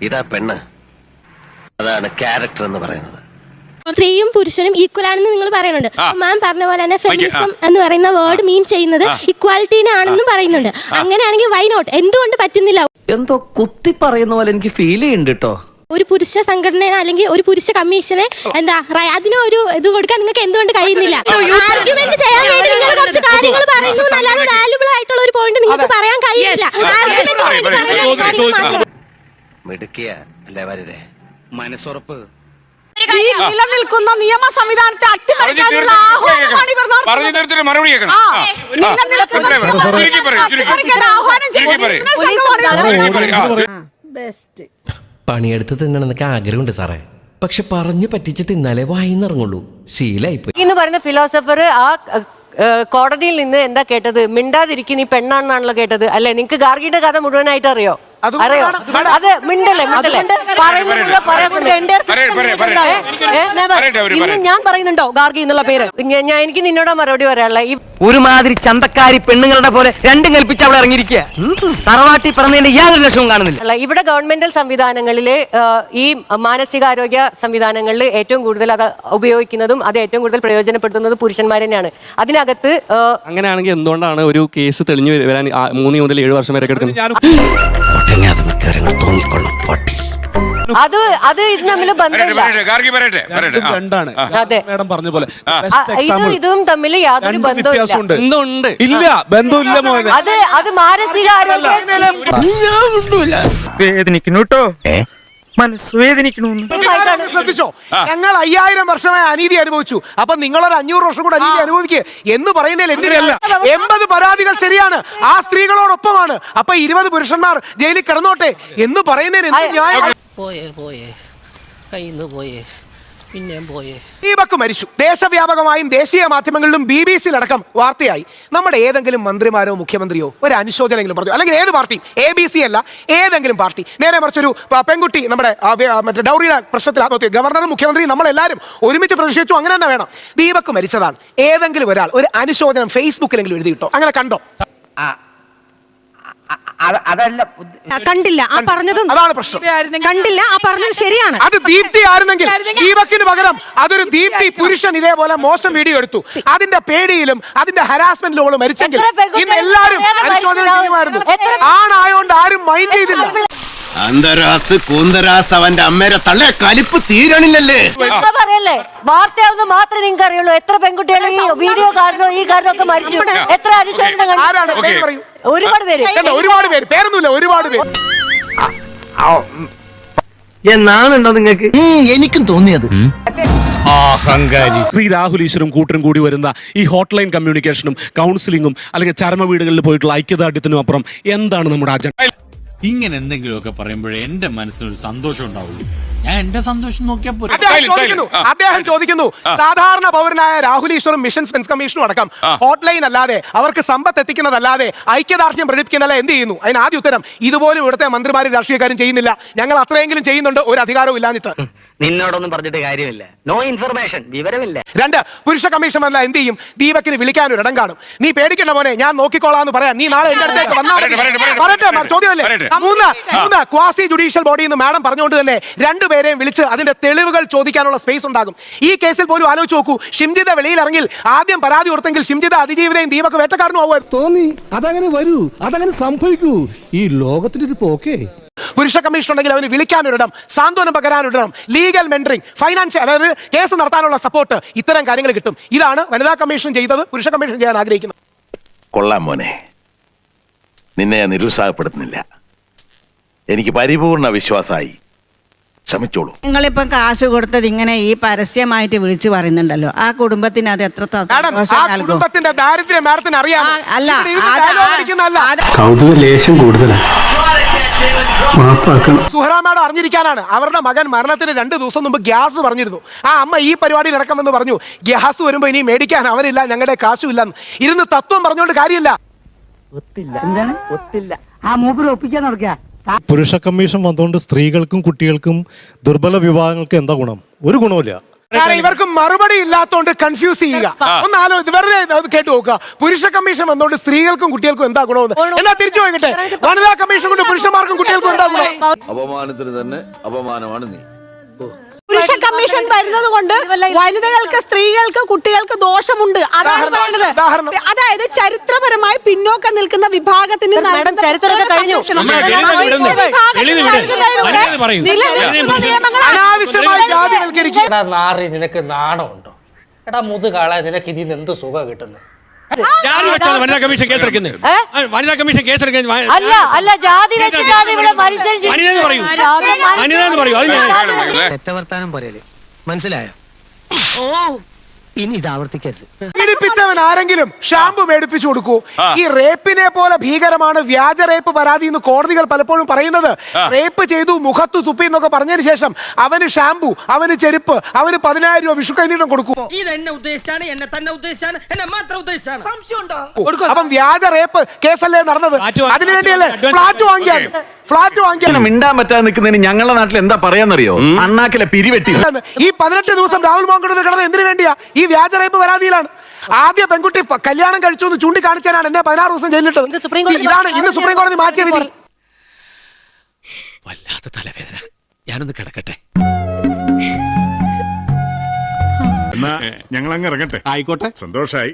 ഇതാ പെണ്ണ്, അതാണ് ക്യാരക്ടർ എന്ന് പറയുന്നത്. സ്ത്രീയും പുരുഷനും ഈക്വൽ ആണെന്ന് നിങ്ങൾ പറയുന്നുണ്ട്. മാം പറഞ്ഞ പോലെ തന്നെ ഫെമിനിസം എന്ന് പറയുന്ന വേർഡ് മീൻ ചെയ്യുന്നത് ഇക്വാലിറ്റീനെ ആണെന്നും പറയുന്നുണ്ട്. അങ്ങനെയാണെങ്കിൽ വൈ നോട്ട്? എന്തുകൊണ്ട് പറ്റുന്നില്ല? എന്തോ കുത്തി പറയുന്ന പോലെ എനിക്ക് ഫീൽ ചെയ്യുന്നുണ്ട് കേട്ടോ. ഒരു പുരുഷ സംഘടന അല്ലെങ്കിൽ ഒരു പുരുഷ കമ്മീഷനെ അതിന് ഒരു ഇത് കൊടുക്കാൻ നിങ്ങൾക്ക് എന്തുകൊണ്ട് കഴിയുന്നില്ല? ആർഗ്യുമെന്റ് ചെയ്യാൻ വേണ്ടി നിങ്ങൾ കുറച്ച് കാര്യങ്ങൾ പറയുന്നു, അല്ലാതെ വാല്യുബിൾ ആയിട്ടുള്ള ഒരു പോയിന്റ് നിങ്ങൾക്ക് പറയാൻ കഴിയില്ല. മിടുക്കിയ അല്ലേ വരരെ മനസ്സുറപ്പ്. ഈ നിലനിൽക്കുന്ന നിയമ സംവിധാനത്തെ അട്ടിമറിക്കാനുള്ള ആഹ്വാനം പണിയെടുത്ത് തിന്നണമെന്നൊക്കെ ആഗ്രഹമുണ്ട് സാറേ, പക്ഷെ പറഞ്ഞു പറ്റിച്ച് തിന്നാലേ വായിന്നിറങ്ങുള്ളൂ. ശീലായിപ്പോയി എന്ന് പറയുന്ന ഫിലോസഫർ ആ കോടതിയിൽ നിന്ന് എന്താ കേട്ടത്? മിണ്ടാതിരിക്കും, നീ പെണ്ണാണെന്നാണല്ലോ കേട്ടത് അല്ലെ? നിങ്ങക്ക് ഗാർഗിയുടെ കഥ മുഴുവനായിട്ട് അറിയോ? അറിയോ? അത് മിണ്ടല്ലേ ഞാൻ പറയുന്നുണ്ടോ ഗാർഗി എന്നുള്ള പേര്? ഞാൻ എനിക്ക് നിന്നോടാ മറുപടി പറയാനുള്ള. ഒരുമാതിരി ചന്തക്കാരി പെണ്ണുങ്ങളുടെ പോലെ രണ്ടും കൽപ്പിച്ച് അവിടെ ഇറങ്ങിയിരിക്കുക. തറവാട്ടി പറഞ്ഞതിന്റെ യാതൊരു ലക്ഷവും കാണുന്നില്ല. ഇവിടെ ഗവൺമെന്റൽ സംവിധാനങ്ങളില് ഈ മാനസികാരോഗ്യ സംവിധാനങ്ങളിൽ ഏറ്റവും കൂടുതൽ അത് ഉപയോഗിക്കുന്നതും അത് ഏറ്റവും കൂടുതൽ പ്രയോജനപ്പെടുത്തുന്നത് പുരുഷന്മാർ തന്നെയാണ്. അതിനകത്ത് അങ്ങനെയാണെങ്കിൽ എന്തുകൊണ്ടാണ് ഒരു കേസ് തെളിഞ്ഞു വരാൻ 3 മുതൽ 7 വർഷം വരെ എടുക്കുന്നത്? അത് ഇത് തമ്മിൽ ബന്ധമില്ല. ഇതും തമ്മിൽ യാതൊരു ബന്ധവുമില്ല. ഇല്ല, ബന്ധമില്ല. അത് മാനസികാരോഗ്യ ശ്രദ്ധിച്ചോ? ഞങ്ങൾ 5000 വർഷമായി അനീതി അനുഭവിച്ചു. അപ്പൊ നിങ്ങളൊരു 500 വർഷം കൂടെ അനീതി അനുഭവിക്കുക എന്ന് പറയുന്നതിൽ എന്തിനല്ല? 80 പരാതികൾ ശരിയാണ്, ആ സ്ത്രീകളോടൊപ്പമാണ്. അപ്പൊ 20 പുരുഷന്മാർ ജയിലിൽ കിടന്നോട്ടെ എന്ന് പറയുന്നതിന് എന്ത് ന്യായം? ദീപക് മരിച്ചു. ദേശവ്യാപകമായും ദേശീയ മാധ്യമങ്ങളിലും BBC-യിലടക്കം വാർത്തയായി. നമ്മുടെ ഏതെങ്കിലും മന്ത്രിമാരോ മുഖ്യമന്ത്രിയോ ഒരു അനുശോചനെങ്കിലും പറഞ്ഞു? അല്ലെങ്കിൽ ഏത് പാർട്ടി, ABC അല്ല, ഏതെങ്കിലും പാർട്ടി. നേരെ മറിച്ചൊരു പെൺകുട്ടി നമ്മുടെ മറ്റേ ഡൗറിയുടെ പ്രശ്നത്തിൽ ആത്മഹത്യ, ഗവർണറും മുഖ്യമന്ത്രിയും നമ്മളെല്ലാവരും ഒരുമിച്ച് പ്രതിഷേധിച്ചു. അങ്ങനെ തന്നെ വേണം. ദീപക് മരിച്ചതാണ്. ഏതെങ്കിലും ഒരാൾ ഒരു അനുശോചനം ഫേസ്ബുക്കിലെങ്കിലും എഴുതിയിട്ടോ? അങ്ങനെ കണ്ടോ? കണ്ടില്ല. ആ പറഞ്ഞതും അതാണ് പ്രശ്നം. കണ്ടില്ല. ആ പറഞ്ഞത് ശരിയാണ്. അത് ദീപ്തി ആയിരുന്നെങ്കിൽ ദീപക്കിന് പകരം അതൊരു ദീപ്തി പുരുഷൻ ഇതേപോലെ മോശം വീഡിയോ എടുത്തു, അതിന്റെ പേടിയിലും അതിന്റെ ഹരാസ്മെന്റിലും അവള് മരിച്ചെങ്കിൽ ഇന്ന് എല്ലാവരും അനുശോചനം ചെയ്യുമായിരുന്നു. ആണായോണ്ട് ആരും മൈൻഡ് ചെയ്തില്ല. അന്തരാസ് കൂന്തരാസ് അവന്റെ അമ്മേരെ തള്ളേ കലിപ്പ് തീരണില്ലല്ലേ? പറയല്ലേ, വാർത്തയാവുന്ന മാത്രമേ നിങ്ങൾക്ക് അറിയുള്ളൂ. എത്ര പെൺകുട്ടികൾ ഈ വീഡിയോ കാരണോ ഈ കാരണോ ഒക്കെ മരിച്ചു? എത്ര അനുശോചനം? ഒരുപാട് പേര്, പേരൊന്നുമില്ല, ഒരുപാട് പേര്. എന്നാണുണ്ടോ നിങ്ങൾക്ക്? എനിക്കും തോന്നിയത്. ശ്രീ രാഹുൽ ഈശ്വരും കൂട്ടരും കൂടി വരുന്ന ഈ ഹോട്ട്ലൈൻ കമ്മ്യൂണിക്കേഷനും കൗൺസിലിംഗും അല്ലെങ്കിൽ ചരമ വീടുകളിൽ പോയിട്ടുള്ള ഐക്യദാർഢ്യത്തിനും അപ്പുറം എന്താണ് നമ്മുടെ അജണ്ട? ഇങ്ങനെ എന്തെങ്കിലുമൊക്കെ പറയുമ്പോഴേ എന്റെ മനസ്സിനൊരു സന്തോഷം ഉണ്ടാവുള്ളൂ. ഞാൻ എന്റെ സന്തോഷം നോക്കിയാൽ അദ്ദേഹം ചോദിക്കുന്നു, സാധാരണ പൗരനായ രാഹുൽ ഈശ്വറും മിഷൻ സ്പെൻസ് കമ്മീഷനും അടക്കം ഹോട്ട്ലൈൻ അല്ലാതെ അവർക്ക് സമ്പത്ത് എത്തിക്കുന്നതല്ലാതെ ഐക്യദാർഢ്യം പ്രകടിപ്പിക്കുന്നതല്ല എന്ത് ചെയ്യുന്നു? അതിന് ആദ്യ ഉത്തരം, ഇതുപോലും ഇവിടുത്തെ മന്ത്രിമാരും രാഷ്ട്രീയക്കാരും ചെയ്യുന്നില്ല. ഞങ്ങൾ അത്രയെങ്കിലും ചെയ്യുന്നുണ്ട്, ഒരു അധികാരവും ഇല്ലാഞ്ഞിട്ട്. നിന്നോടൊന്നും പറഞ്ഞിട്ട് കാര്യമില്ല, നോ ഇൻഫർമേഷൻ, വിവരമില്ല. 2, പുരുഷ കമ്മീഷൻ വന്നാൽ എന്ത് ചെയ്യും? ദീപക്കിന് വിളിക്കാൻ ഒരു ഇടം കാണും. നീ പേടിക്കണ്ട മോനെ, ഞാൻ നോക്കിക്കോളാന്ന് പറയാൻ നീ നാളെ എന്റെ അടുത്തേക്ക് വന്നാൽ ചോദ്യമല്ലേ? 3, ക്വാസി ജുഡീഷ്യൽ ബോഡി എന്ന് മാഡം പറഞ്ഞുകൊണ്ട് തന്നെ 2 പേരെയും വിളിച്ച് അതിന്റെ തെളിവുകൾ ചോദിക്കാനുള്ള സ്പേസ് ഉണ്ടാകും. ഈ കേസിൽ പോലും ആലോചിച്ച് നോക്കൂ, ഷിംജിത വെളിയിൽ ഇറങ്ങിൽ ആദ്യം പരാതി കൊടുത്തെങ്കിൽ ഷിംജിത അതിജീവിതയും ദീപക് വേട്ടക്കാരനും ആവുമായിരുന്നു. തോന്നി അതങ്ങനെ വരൂ, അതങ്ങനെ സംഭവിക്കൂ. ഈ ലോകത്തിന്റെ ഒരു പോക്കേ. പുരുഷ കമ്മീഷൻ ഉണ്ടെങ്കിൽ അവന് വിളിക്കാനൊരിടം, സാന്ത്വനം പകരാനൊരിടം, ലീഗൽ മെന്ററിംഗ്, ഫൈനാൻഷ്യൽ, അതായത് കേസ് നടത്താനുള്ള സപ്പോർട്ട്, ഇത്തരം കാര്യങ്ങൾ കിട്ടും. ഇതാണ് വനിതാ കമ്മീഷൻ ചെയ്തത്, പുരുഷ കമ്മീഷൻ ചെയ്യാൻ ആഗ്രഹിക്കുന്നത്. കൊള്ളാം മോനെ, നിന്നെ ഞാൻ നിരുത്സാഹപ്പെടുത്തുന്നില്ല. എനിക്ക് പരിപൂർണ വിശ്വാസമായി. ക്ഷമിച്ചോളൂ. നിങ്ങളിപ്പം കാശ് കൊടുത്തത് ഇങ്ങനെ ഈ പരസ്യമായിട്ട് വിളിച്ചു പറയുന്നുണ്ടല്ലോ, ആ കുടുംബത്തിന് അത് എത്ര കുടുംബത്തിന്റെ ദാരിദ്ര്യം മാഡത്തിന് അറിയാം. കൗതുക ലേശം കൂടുതലാണ്. സുഹറ മാഡം അറിഞ്ഞിരിക്കാനാണ്. അവരുടെ മകൻ മരണത്തിന് 2 ദിവസം മുമ്പ് ഗ്യാസ് പറഞ്ഞിരുന്നു. ആ അമ്മ ഈ പരിപാടിയിൽ നടക്കുമെന്ന് പറഞ്ഞു. ഗ്യാസ് വരുമ്പോ ഇനി മേടിക്കാൻ അവരില്ല, ഞങ്ങളുടെ കാശും ഇല്ലെന്ന് ഇരുന്ന് തത്വം പറഞ്ഞുകൊണ്ട് കാര്യമില്ല. പുരുഷ കമ്മീഷൻ വന്നുകൊണ്ട് സ്ത്രീകൾക്കും കുട്ടികൾക്കും ദുർബല വിഭാഗങ്ങൾക്കും എന്താ ഗുണം? ഒരു ഗുണമില്ല. കാരണം ഇവർക്ക് മറുപടി ഇല്ലാത്തോണ്ട് കൺഫ്യൂസ് ചെയ്യുക. ഒന്ന് ആലോചിച്ച് വെറുതെ അത് കേട്ടു നോക്കുക. പുരുഷ കമ്മീഷൻ വന്നോണ്ട് സ്ത്രീകൾക്കും കുട്ടികൾക്കും എന്താ ഗുണമെന്ന്. എന്നാ തിരിച്ചു പോയിട്ടെ, വനിതാ കമ്മീഷൻ കൊണ്ട് പുരുഷന്മാർക്കും കുട്ടികൾക്കും എന്താ ഗുണം? അപമാനത്തിന് തന്നെ അപമാനമാണ് നീ. പുരുഷ കമ്മീഷൻ വരുന്നത് കൊണ്ട് വനിതകൾക്ക്, സ്ത്രീകൾക്ക്, കുട്ടികൾക്ക് ദോഷമുണ്ട്. അതാണ് പറയുന്നത്. അതായത് ചരിത്രപരമായി പിന്നോക്കം നിൽക്കുന്ന വിഭാഗത്തിന് ചരിത്രത്തെ കഴിഞ്ഞു. അനാവശ്യമായി ജാതിവൽക്കരിക്കുക. നാറി, നിനക്ക് നാണമുണ്ടോ? എടാ മുതുകാളെ, നിനക്ക് ഇതിന് എന്ത് സുഖം കിട്ടുന്നത്? വനിതാ കമ്മീഷൻ കേസെടുക്കുന്നത്, വനിതാ കമ്മീഷൻ കേസെടുക്കുന്നത് അല്ല ജാതി വെച്ചിട്ടാണ് ഇവിടെ മത്സരിച്ച് തെറ്റവർത്താനം പറയല്, മനസ്സിലായോ? ഇനി ഇത് ആവർത്തിക്കരുത്. പീഡിപ്പിച്ചവൻ ആരെങ്കിലും ഷാമ്പു മേടിപ്പിച്ചു കൊടുക്കൂ. ഈ റേപ്പിനെ പോലെ ഭീകരമാണ് വ്യാജ റേപ്പ് പരാതി എന്ന് കോടതികൾ പലപ്പോഴും പറയുന്നത്. റേപ്പ് ചെയ്തു, മുഖത്തു തുപ്പി എന്നൊക്കെ പറഞ്ഞതിന് ശേഷം അവന് ഷാമ്പു, അവന് ചെരുപ്പ്, അവന് 10,000 രൂപ വിഷു കൈനീട്ടം കൊടുക്കൂ. ഇത് എന്നെ ഉദ്ദേശിച്ചാണ്, എന്നെ തന്നെ ഉദ്ദേശിച്ചാണ്, എന്നെ മാത്രം ഉദ്ദേശിച്ചാണ്. അപ്പം വ്യാജ റേപ്പ് കേസല്ലേ നടന്നത്? അതിനുവേണ്ടിയല്ലേ ഫ്ലാറ്റ് വാങ്ങിയാണ്. ഫ്ലാറ്റ് വാങ്ങിയാണ്. മിണ്ടാൻ പറ്റാതെ നിൽക്കുന്നതിന് ഞങ്ങളുടെ നാട്ടിൽ എന്താ പറയാന്നറിയോ? അണ്ണാക്കിലെ പിരിവെട്ടി. ഈ 18 ദിവസം രാഹുൽ മാങ്കുടത്ത് കിടന്നത് എന്തിനു വേണ്ടിയാ? ഈ വ്യാജ റേപ്പ് പരാതിയിലാണ്. ആദ്യ പെൺകുട്ടി കല്യാണം കഴിച്ചു എന്ന് ചൂണ്ടിക്കാണിച്ചാണ് എന്നെ 16 ദിവസം ജയിലിട്ടത്. ഇതാണ് ഇന്ന് സുപ്രീം കോടതി മാറ്റിയ വിധി. വല്ലാത്ത തലവേദന, ഞാനൊന്ന് കിടക്കട്ടെ. എന്നാ ഞങ്ങൾ അങ്ങ് ഇറങ്ങട്ടെ. ആയിക്കോട്ടെ. സന്തോഷായി.